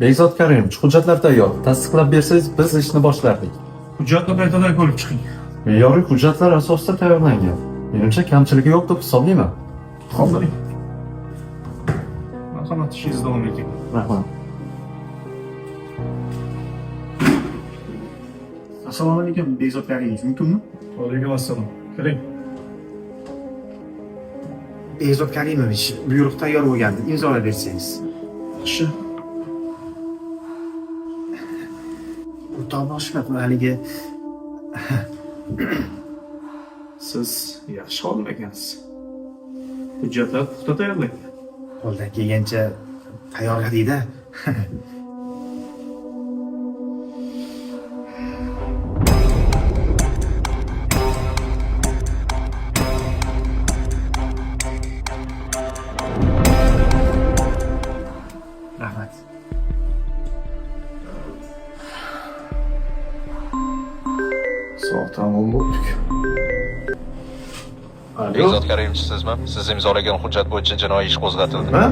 Bekzod Karimovich, hujjatlar tayyor. Tasdiqlab bersangiz, biz ishni boshlardik. Hujjatni qaytadan ko'rib chiqing. Me'yoriy hujjatlar asosida tayyorlangan. Menimcha kamchiligi yo'q deb hisoblayman. Qoldiring. Marhamat, ishingiz davom eting. Rahmat. Assalomu alaykum, Bekzod Karimovich, mumkinmi? Alaykum assalom. Kiring. Bekzod Karimovich, buyruq tayyor bo'lgandi, imzolab bersangiz. Yaxshi. O'rtoq boshliq, haligi Siz yaxshi xodim ekansiz. Hujjatlar puxta tayyorlangan. qo'ldan kelgancha tayyorladik-da. Rahmat. Soatdan 10 bo'ldik. Bekzod Karimovich sizmi? Siz imzolagan hujjat bo'yicha jinoiy ish qo'zg'atildi. Ha?